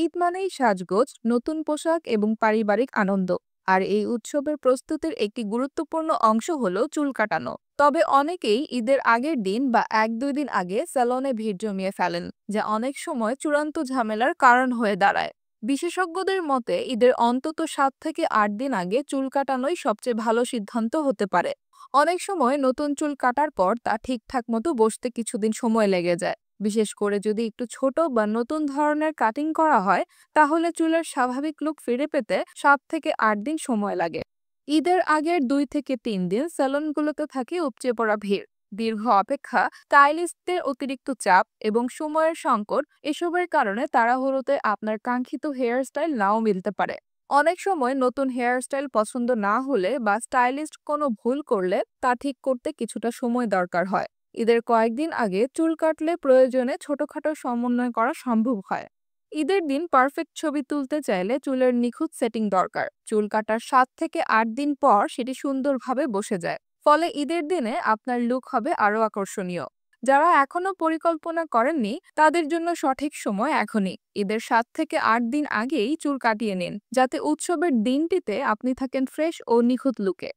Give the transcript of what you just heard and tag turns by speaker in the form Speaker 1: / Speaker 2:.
Speaker 1: ঈদ মানেই সাজগোজ, নতুন পোশাক এবং পারিবারিক আনন্দ। আর এই উৎসবের প্রস্তুতির একটি গুরুত্বপূর্ণ অংশ হলো চুল কাটানো। তবে অনেকেই ঈদের আগের দিন বা 1-2 দিন আগে স্যালনে ভিড় জমিয়ে ফেলেন, যা অনেক সময় চূড়ান্ত ঝামেলার কারণ হয়ে দাঁড়ায়। বিশেষজ্ঞদের মতে ঈদের অন্তত 7 থেকে 8 দিন আগে চুল কাটানোই সবচেয়ে ভালো সিদ্ধান্ত হতে পারে। অনেক সময় নতুন চুল কাটার পর তা ঠিকঠাক মতো বসতে কিছুদিন সময় লেগে যায়। বিশেষ করে যদি একটু ছোট বা নতুন ধরনের কাটিং করা হয়, তাহলে চুলের স্বাভাবিক লুক ফিরে পেতে 7 থেকে 8 দিন সময় লাগে। ঈদের আগের 2 থেকে 3 দিন স্যালনগুলোতে থাকে উপচে পড়া ভিড়, দীর্ঘ অপেক্ষা, স্টাইলিস্টদের অতিরিক্ত চাপ এবং সময়ের সংকট। এসবের কারণে তাড়াহুড়োতে আপনার কাঙ্ক্ষিত হেয়ার স্টাইল নাও মিলতে পারে। অনেক সময় নতুন হেয়ার স্টাইল পছন্দ না হলে বা স্টাইলিস্ট কোনো ভুল করলে তা ঠিক করতে কিছুটা সময় দরকার হয়। ঈদের কয়েকদিন আগে চুল কাটলে প্রয়োজনে ছোটখাটো সমন্বয় করা সম্ভব হয়। ঈদের দিন পারফেক্ট ছবি তুলতে চাইলে চুলের নিখুঁত সেটিং দরকার। চুল কাটার 7 থেকে 8 দিন পর সেটি সুন্দরভাবে বসে যায়, ফলে ঈদের দিনে আপনার লুক হবে আরও আকর্ষণীয়। যারা এখনো পরিকল্পনা করেননি তাদের জন্য সঠিক সময় এখনই। ঈদের 7 থেকে 8 দিন আগেই চুল কাটিয়ে নিন, যাতে উৎসবের দিনটিতে আপনি থাকেন ফ্রেশ ও নিখুঁত লুকে।